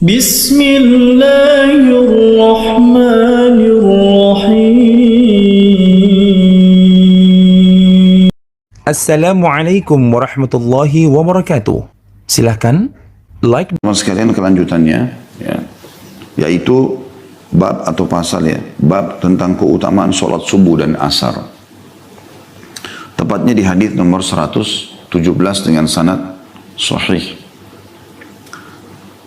Bismillahirrahmanirrahim. Assalamualaikum warahmatullahi wabarakatuh. Silahkan like. Sekalian kelanjutannya, ya, yaitu bab atau pasal ya, bab tentang keutamaan sholat subuh dan asar. Tepatnya di hadis nomor 117 dengan sanad sahih.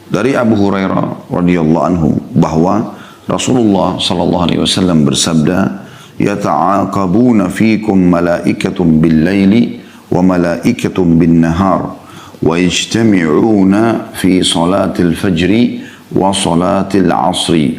Dari Abu Hurairah radhiyallahu anhu bahwa Rasulullah sallallahu alaihi wasallam bersabda, "Yata'aqabuna fikum malaikatun bil-laili wa malaikatun bin-nahar wa yajtami'una fi salatil fajri wa salatil 'asri.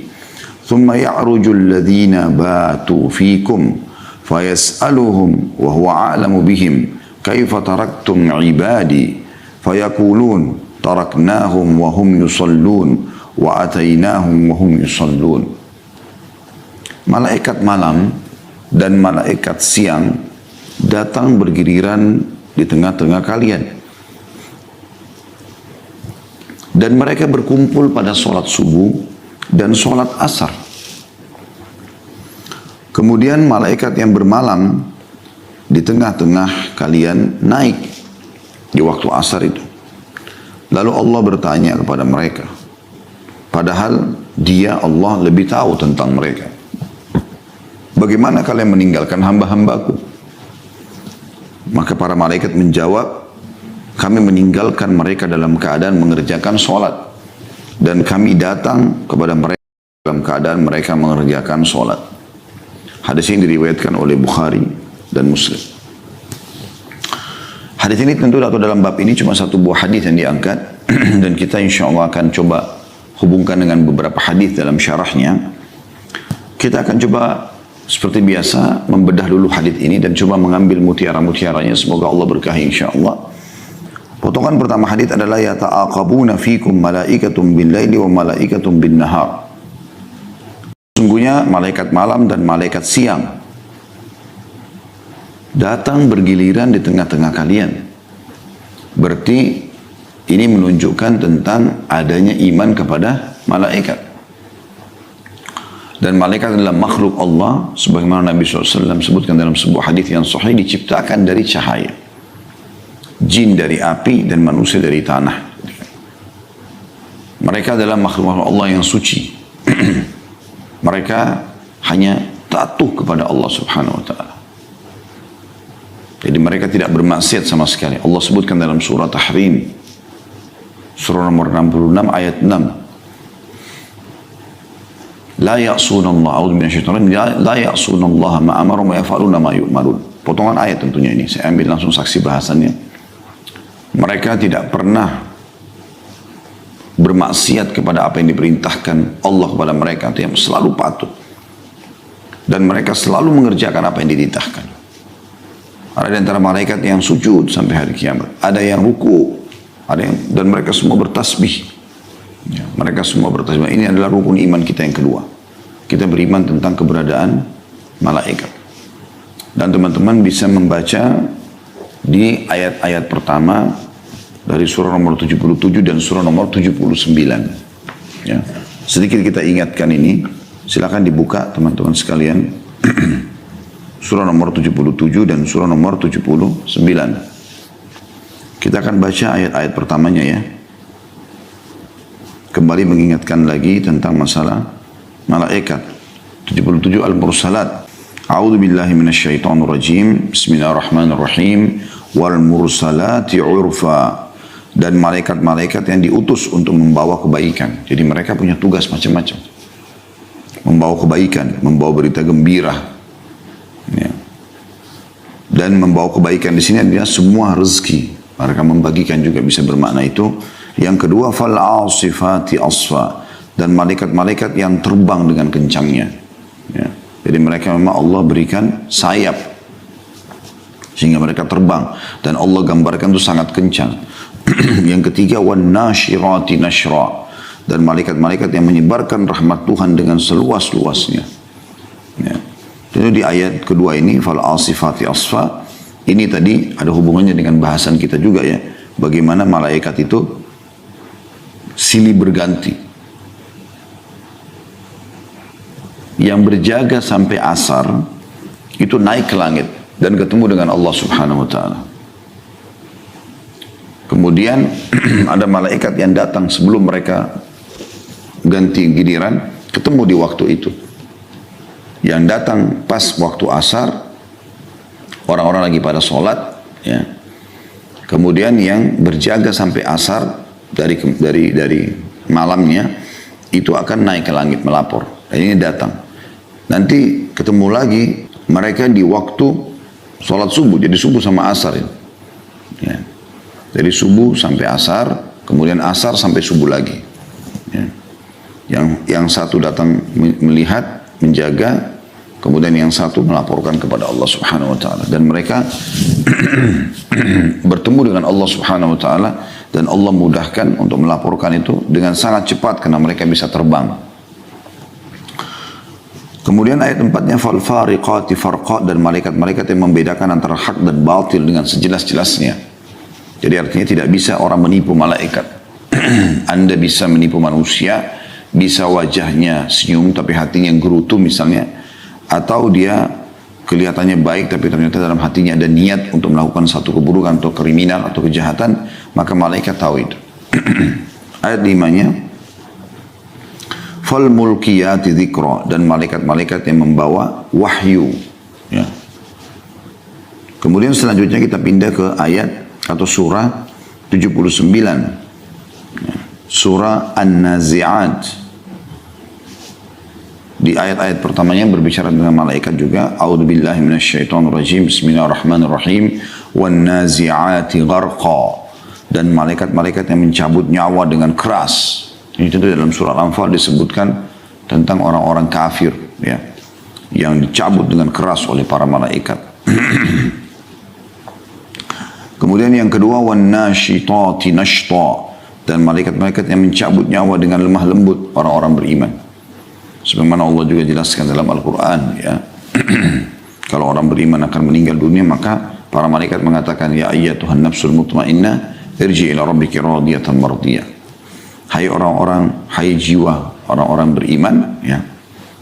Thumma ya'ruju alladhina batu fikum fayas'aluhum wa huwa a'lamu bihim kaifa taraktum 'ibadi fayaqulun taraknahum wa hum yusallun wa atainahum wa hum yusallun." Malaikat malam dan malaikat siang datang bergiliran di tengah-tengah kalian, dan mereka berkumpul pada sholat subuh dan sholat asar. Kemudian malaikat yang bermalam di tengah-tengah kalian naik di waktu asar itu. Lalu Allah bertanya kepada mereka, padahal Dia, Allah, lebih tahu tentang mereka, "Bagaimana kalian meninggalkan hamba-hambaku?" Maka para malaikat menjawab, "Kami meninggalkan mereka dalam keadaan mengerjakan sholat, dan kami datang kepada mereka dalam keadaan mereka mengerjakan sholat." Hadis ini diriwayatkan oleh Bukhari dan Muslim. Hadis ini tentu atau dalam bab ini cuma satu buah hadis yang diangkat dan kita insya Allah akan coba hubungkan dengan beberapa hadis dalam syarahnya. Kita akan coba seperti biasa membedah dulu hadis ini dan coba mengambil mutiara-mutiaranya. Semoga Allah berkahi insya Allah. Potongan pertama hadis adalah yata'aqabuna fikum malaikatun bil-laili wa malaikatun bin-nahar. Sungguhnya malaikat malam dan malaikat siang datang bergiliran di tengah-tengah kalian. Berarti ini menunjukkan tentang adanya iman kepada malaikat. Dan malaikat adalah makhluk Allah, sebagaimana Nabi SAW sebutkan dalam sebuah hadis yang sahih, diciptakan dari cahaya. Jin dari api dan manusia dari tanah. Mereka adalah makhluk Allah yang suci. Mereka hanya patuh kepada Allah Subhanahu wa taala. Jadi mereka tidak bermaksiat sama sekali. Allah sebutkan dalam surah Tahrim, surah nomor 66 ayat 6. La ya'sunallah, a'udzu minasyaitonir rajim, la ya'sunallah ma amara wa yaf'aluna ma yu'marun. Potongan ayat tentunya ini, saya ambil langsung saksi bahasannya. Mereka tidak pernah bermaksiat kepada apa yang diperintahkan Allah kepada mereka, yang selalu patuh. Dan mereka selalu mengerjakan apa yang dititahkan. Ada di antara malaikat yang sujud sampai hari kiamat, ada yang ruku, ada yang, dan mereka semua bertasbih. Ya, mereka semua bertasbih. Ini adalah rukun iman kita yang kedua. Kita beriman tentang keberadaan malaikat. Dan teman-teman bisa membaca di ayat-ayat pertama dari surah nomor 77 dan surah nomor 79. Ya. Sedikit kita ingatkan ini, silakan dibuka teman-teman sekalian. Surah nomor 77 dan surah nomor 79. Kita akan baca ayat-ayat pertamanya ya. Kembali mengingatkan lagi tentang masalah malaikat. 77 Al-Mursalat. A'udzu billahi minasyaitonir rajim. Bismillahirrahmanirrahim. Wal mursalati 'urfa. Dan malaikat-malaikat yang diutus untuk membawa kebaikan. Jadi mereka punya tugas macam-macam. Membawa kebaikan, membawa berita gembira. Ya. Dan membawa kebaikan di sini adalah semua rezeki. Mereka membagikan juga bisa bermakna itu. Yang kedua, fal asifati asfa, dan malaikat-malaikat yang terbang dengan kencangnya. Ya. Jadi mereka memang Allah berikan sayap sehingga mereka terbang, dan Allah gambarkan itu sangat kencang. Yang ketiga, wan nashirati nashra, dan malaikat-malaikat yang menyebarkan rahmat Tuhan dengan seluas-luasnya. Ya. Jadi di ayat kedua ini, fal asifati asfa, ini tadi ada hubungannya dengan bahasan kita juga ya. Bagaimana malaikat itu silih berganti. yang berjaga sampai asar itu naik ke langit dan ketemu dengan Allah Subhanahu wa taala. Kemudian ada malaikat yang datang sebelum mereka ganti giliran, ketemu di waktu itu. Yang datang pas waktu asar, orang-orang lagi pada sholat, ya. Kemudian yang berjaga sampai asar dari malamnya itu akan naik ke langit melapor. Dan ini datang. Nanti ketemu lagi mereka di waktu sholat subuh, jadi subuh sama asar ini. Ya. Dari subuh sampai asar, kemudian asar sampai subuh lagi. Ya. Yang satu datang melihat, menjaga, kemudian yang satu melaporkan kepada Allah Subhanahu wa taala, dan mereka bertemu dengan Allah Subhanahu wa taala, dan Allah mudahkan untuk melaporkan itu dengan sangat cepat karena mereka bisa terbang. Kemudian ayat 4-nya fal fariqati farqa, dan malaikat-malaikat yang membedakan antara hak dan batil dengan sejelas-jelasnya. Jadi artinya tidak bisa orang menipu malaikat. Anda bisa menipu manusia, bisa wajahnya senyum tapi hatinya gerutu misalnya, atau dia kelihatannya baik tapi ternyata dalam hatinya ada niat untuk melakukan satu keburukan atau kriminal atau kejahatan, maka malaikat tahu itu. Ayat 5-nya fal mulkiyati dzikra, dan malaikat-malaikat yang membawa wahyu, ya. Kemudian selanjutnya kita pindah ke ayat atau surah 79, ya. Surah An-Nazi'at. Di ayat-ayat pertamanya berbicara dengan malaikat juga. A'udzubillahi minasyaitonirrajim. Bismillahirrahmanirrahim. Wan-nazi'ati gharqa, dan malaikat-malaikat yang mencabut nyawa dengan keras. Ini tentu dalam surah Al-Anfal disebutkan tentang orang-orang kafir, ya, yang dicabut dengan keras oleh para malaikat. Kemudian yang kedua wan-nashitati nashta, dan malaikat-malaikat yang mencabut nyawa dengan lemah lembut orang-orang beriman. Sebagaimana Allah juga jelaskan dalam Al-Quran, ya. Kalau orang beriman akan meninggal dunia, maka para malaikat mengatakan, ya ayyatuhan nafsul mutmainnah irji ila rabbiki radiyatan mardiyah. Hai orang-orang, hai jiwa orang-orang beriman, ya,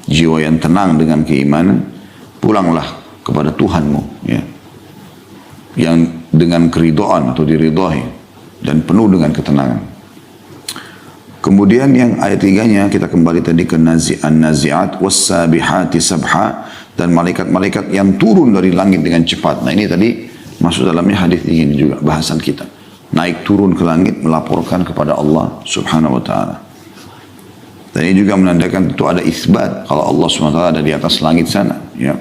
jiwa yang tenang dengan keimanan, pulanglah kepada Tuhanmu, ya, yang dengan keridhaan atau diridhai dan penuh dengan ketenangan. Kemudian yang ayat 3-nya kita kembali tadi ke An-Nazi'at was-sabihati sabha, dan malaikat-malaikat yang turun dari langit dengan cepat. Nah ini tadi masuk dalamnya hadis ini juga bahasan kita. Naik turun ke langit melaporkan kepada Allah Subhanahu wa taala. Dan ini juga menandakan tentu ada isbat kalau Allah Subhanahu wa taala ada di atas langit sana, ya.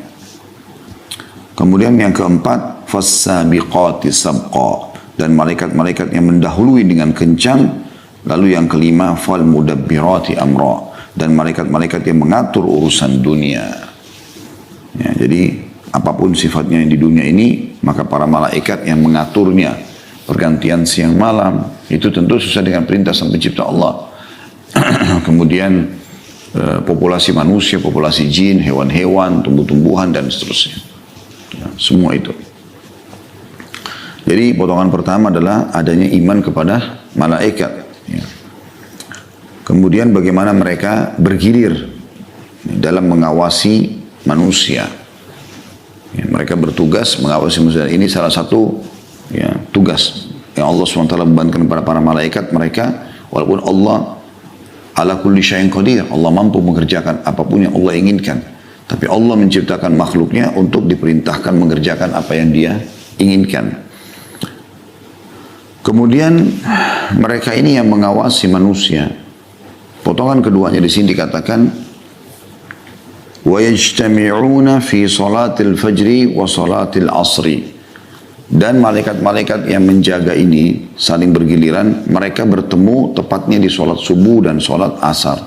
Kemudian yang keempat fas-sabiqati sabqa, dan malaikat-malaikat yang mendahului dengan kencang. Lalu yang kelima fal mudabbirati amra, dan malaikat-malaikat yang mengatur urusan dunia, ya. Jadi apapun sifatnya yang di dunia ini, maka para malaikat yang mengaturnya, pergantian siang malam, itu tentu sesuai dengan perintah sang pencipta Allah. Kemudian populasi manusia, populasi jin, hewan-hewan, tumbuh-tumbuhan, dan seterusnya, ya, semua itu. Jadi potongan pertama adalah adanya iman kepada malaikat, ya. Kemudian bagaimana mereka bergilir dalam mengawasi manusia, ya, mereka bertugas mengawasi manusia. Ini salah satu, ya, tugas yang Allah SWT bebankan kepada para malaikat. Mereka, walaupun Allah ala kulli syai'in qadir, Allah mampu mengerjakan apapun yang Allah inginkan, tapi Allah menciptakan makhluknya untuk diperintahkan mengerjakan apa yang dia inginkan. Kemudian mereka ini yang mengawasi manusia. Potongan keduanya di sini dikatakan wa yajtami'una fi salatil fajri wa salatil asri, dan malaikat-malaikat yang menjaga ini saling bergiliran, mereka bertemu tepatnya di salat subuh dan salat asar.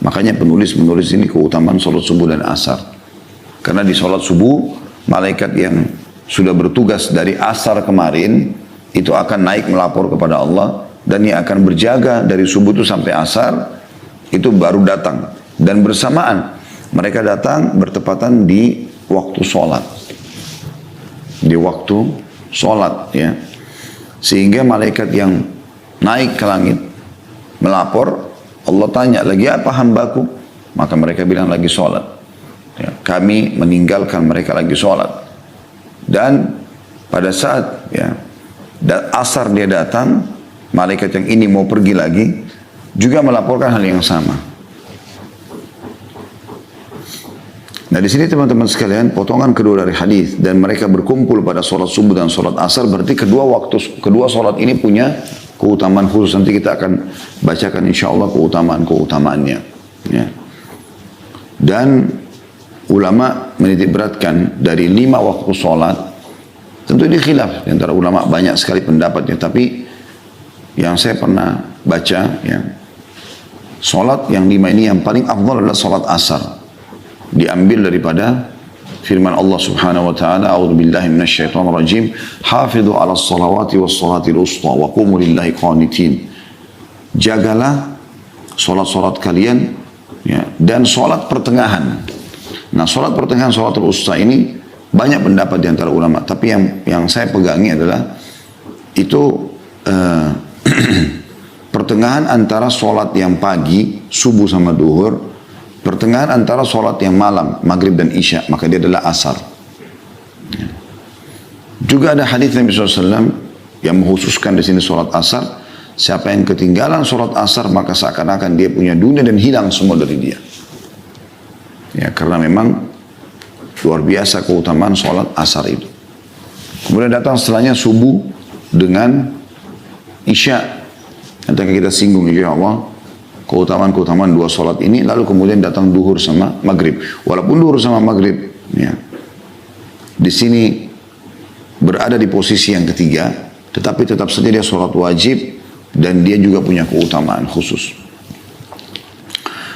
Makanya penulis menulis ini keutamaan salat subuh dan asar, karena di salat subuh malaikat yang sudah bertugas dari asar kemarin itu akan naik melapor kepada Allah, dan yang akan berjaga dari subuh itu sampai asar itu baru datang, dan bersamaan mereka datang bertepatan di waktu sholat, di waktu sholat, ya. Sehingga malaikat yang naik ke langit melapor, Allah tanya, lagi apa hambaku? Maka mereka bilang lagi sholat. kami meninggalkan mereka lagi sholat. Dan pada saat asar dia datang, malaikat yang ini mau pergi lagi, juga melaporkan hal yang sama. Nah di sini teman-teman sekalian, potongan kedua dari hadis dan mereka berkumpul pada sholat subuh dan sholat asar, berarti kedua sholat ini punya keutamaan khusus. Nanti kita akan bacakan insya Allah keutamaannya. Ya. Dan ulama menitik beratkan dari 5 waktu sholat, tentu ini khilaf di antara ulama, banyak sekali pendapatnya, tapi yang saya pernah baca, sholat yang 5 ini yang paling afdal adalah sholat asar. Diambil daripada firman Allah Subhanahu wa taala, a'udzubillahi minasyaitonir rajim, hafidhu 'alas shalawati was shalatil wusta wa qumu lillahi qanitin. Jagalah salat-salat kalian dan salat pertengahan. Nah, salat pertengahan, salatul wusta ini banyak pendapat di antara ulama, tapi yang saya pegangi adalah itu pertengahan antara salat yang pagi, subuh sama duhur, pertengahan antara sholat yang malam, maghrib dan isya, maka dia adalah asar. Juga ada hadis Nabi SAW yang mengkhususkan di sini sholat asar. Siapa yang ketinggalan sholat asar, maka seakan-akan dia punya dunia dan hilang semua dari dia. Ya, karena memang luar biasa keutamaan sholat asar itu. Kemudian datang setelahnya subuh dengan isya. Nanti akan kita singgung insya Allah keutamaan dua sholat ini. Lalu kemudian datang duhur sama maghrib. Walaupun duhur sama maghrib di sini berada di posisi yang ketiga, tetapi tetap saja dia sholat wajib dan dia juga punya keutamaan khusus.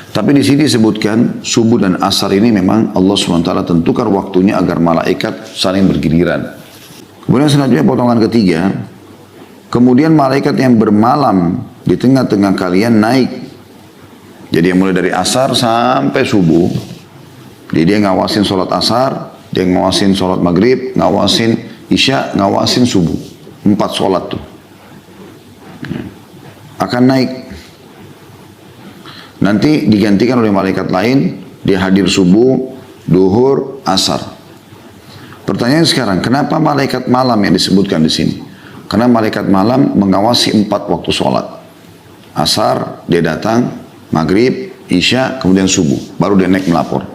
Tapi di sini disebutkan subuh dan asar ini memang Allah SWT tentukan waktunya agar malaikat saling bergiliran. Kemudian selanjutnya potongan ketiga, kemudian malaikat yang bermalam di tengah-tengah kalian naik. Jadi yang mulai dari asar sampai subuh, jadi dia ngawasin sholat asar, dia ngawasin sholat maghrib, ngawasin isya, ngawasin subuh. 4 sholat tuh. Akan naik. Nanti digantikan oleh malaikat lain, dia hadir subuh, duhur, asar. Pertanyaan sekarang, kenapa malaikat malam yang disebutkan di sini? Karena malaikat malam mengawasi 4 waktu sholat. Asar, dia datang, maghrib, isya, kemudian subuh. Baru dia naik melapor.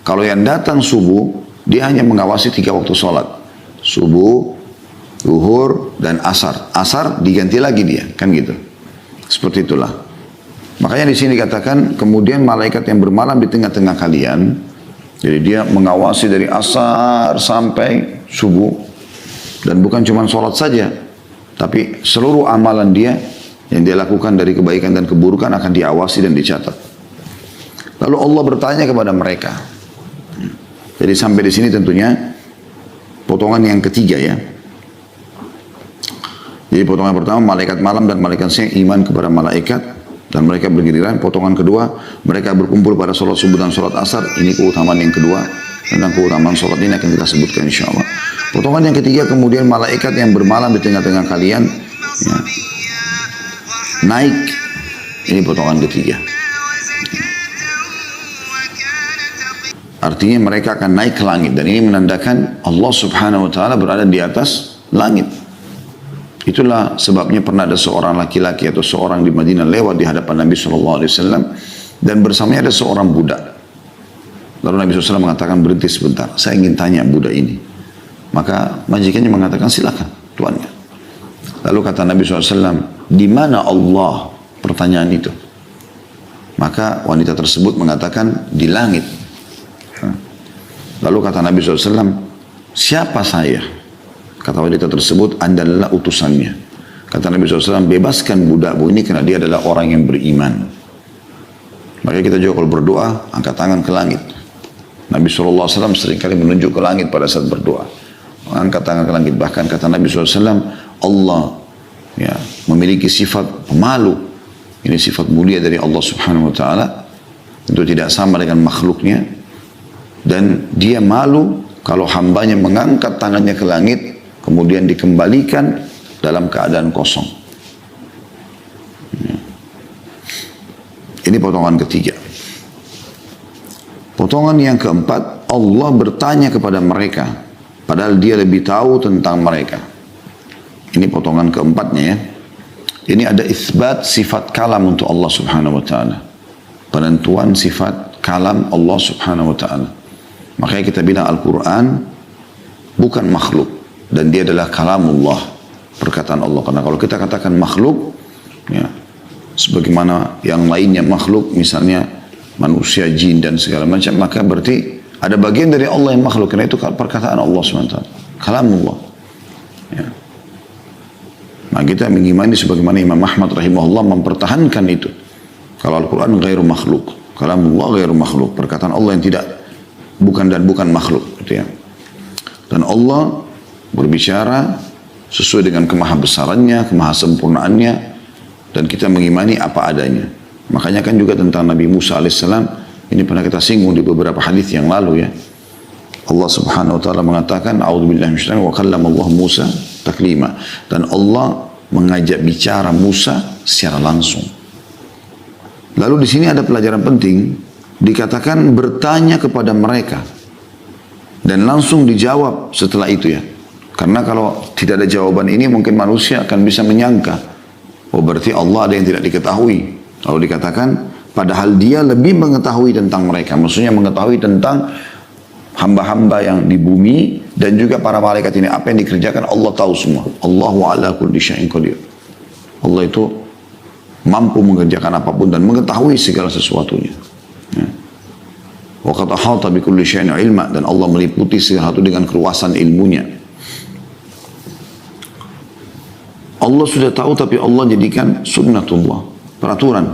Kalau yang datang subuh, dia hanya mengawasi 3 waktu sholat. Subuh, duhur, dan asar. Asar diganti lagi dia, kan gitu. Seperti itulah. Makanya di sini dikatakan, kemudian malaikat yang bermalam di tengah-tengah kalian, jadi dia mengawasi dari asar sampai subuh, dan bukan cuma sholat saja, tapi seluruh amalan dia yang dia lakukan dari kebaikan dan keburukan akan diawasi dan dicatat. Lalu Allah bertanya kepada mereka. Jadi sampai di sini tentunya potongan yang ketiga ya. Jadi potongan pertama malaikat malam dan malaikat siang iman kepada malaikat dan mereka bergiliran. Potongan kedua mereka berkumpul pada sholat subuh dan sholat asar. Ini keutamaan yang kedua. Tentang keutamaan sholat ini akan kita sebutkan insya Allah. Potongan yang ketiga kemudian malaikat yang bermalam di tengah-tengah kalian naik. Ini potongan ketiga. Artinya mereka akan naik ke langit. Dan ini menandakan Allah Subhanahu wa ta'ala berada di atas langit. Itulah sebabnya pernah ada seorang laki-laki atau seorang di Madinah lewat di hadapan Nabi SAW. Dan bersamanya ada seorang budak. Lalu Nabi SAW mengatakan, berhenti sebentar, saya ingin tanya budak ini. Maka majikannya mengatakan, silakan tuannya. Lalu kata Nabi SAW, di mana Allah? Pertanyaan itu. Maka wanita tersebut mengatakan, di langit. Lalu kata Nabi SAW, siapa saya? Kata wanita tersebut, Anda adalah utusannya. Kata Nabi SAW, bebaskan budakmu ini karena dia adalah orang yang beriman. Maka kita juga kalau berdoa, angkat tangan ke langit. Nabi SAW seringkali menunjuk ke langit pada saat berdoa. Angkat tangan ke langit. Bahkan kata Nabi SAW, Allah memiliki sifat pemalu. Ini sifat mulia dari Allah Subhanahu wa ta'ala. Tentu tidak sama dengan makhluknya. Dan dia malu kalau hambanya mengangkat tangannya ke langit, kemudian dikembalikan dalam keadaan kosong. Ini potongan ketiga. Potongan yang keempat, Allah bertanya kepada mereka, padahal dia lebih tahu tentang mereka. Ini potongan keempatnya ya. Ini ada isbat sifat kalam untuk Allah subhanahu wa ta'ala. Penentuan sifat kalam Allah subhanahu wa ta'ala. Makanya kita bilang Al-Quran bukan makhluk. Dan dia adalah kalamullah, perkataan Allah. Karena kalau kita katakan makhluk, ya, sebagaimana yang lainnya makhluk, misalnya manusia, jin dan segala macam, maka berarti ada bagian dari Allah yang makhluk. Karena itu perkataan Allah SWT, kalamullah. Ya. Nah kita mengimani sebagaimana Imam Ahmad rahimahullah mempertahankan itu. Kalau Al-Quran ghairu makhluk, kalamullah ghairu makhluk, perkataan Allah yang bukan makhluk. Gitu ya. Dan Allah berbicara sesuai dengan kemahabesarannya, kemahasempurnaannya, dan kita mengimani apa adanya. Makanya kan juga tentang Nabi Musa alaihissalam, ini pernah kita singgung di beberapa hadis yang lalu ya. Allah subhanahu wa ta'ala mengatakan, a'udzubillahi minasyaitonir rajim, wa kallama Allah Musa taklima. Dan Allah mengajak bicara Musa secara langsung. Lalu di sini ada pelajaran penting, dikatakan bertanya kepada mereka dan langsung dijawab setelah itu ya. Karena kalau tidak ada jawaban ini mungkin manusia akan bisa menyangka, oh berarti Allah ada yang tidak diketahui. Lalu dikatakan padahal dia lebih mengetahui tentang mereka, maksudnya mengetahui tentang hamba-hamba yang di bumi dan juga para malaikat ini, apa yang dikerjakan Allah tahu semua. Allahu ala kulli syai'in qadir. Allah itu mampu mengerjakan apapun dan mengetahui segala sesuatunya. Ya. Wa qad ahata bi kulli syai'in ilma, dan Allah meliputi segala sesuatu dengan keluasan ilmunya. Allah sudah tahu tapi Allah jadikan sunnatullah, peraturan.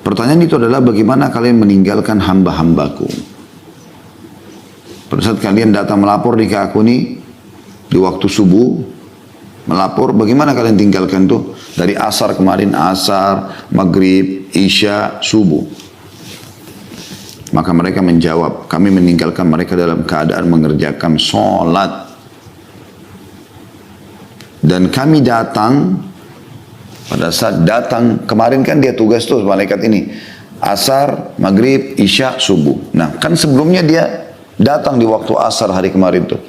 Pertanyaan itu adalah bagaimana kalian meninggalkan hamba-hambaku? Pada saat kalian datang melapor di aku ini di waktu subuh, melapor, bagaimana kalian tinggalkan tuh? Dari asar kemarin, asar, maghrib, isya, subuh. Maka mereka menjawab, kami meninggalkan mereka dalam keadaan mengerjakan sholat. Dan kami datang, pada saat datang, kemarin kan dia tugas tuh malaikat ini. Asar, maghrib, isya, subuh. Nah kan sebelumnya dia datang di waktu asar hari kemarin tuh.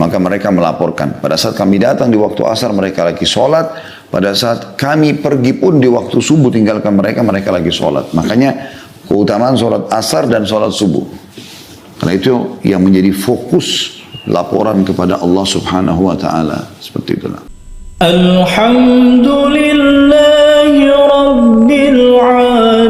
Maka mereka melaporkan. Pada saat kami datang di waktu asar mereka lagi sholat. Pada saat kami pergi pun di waktu subuh tinggalkan mereka, mereka lagi sholat. Makanya keutamaan sholat asar dan sholat subuh. Karena itu yang menjadi fokus laporan kepada Allah subhanahu wa ta'ala. Seperti itulah. Alhamdulillahi Rabbil Alamin.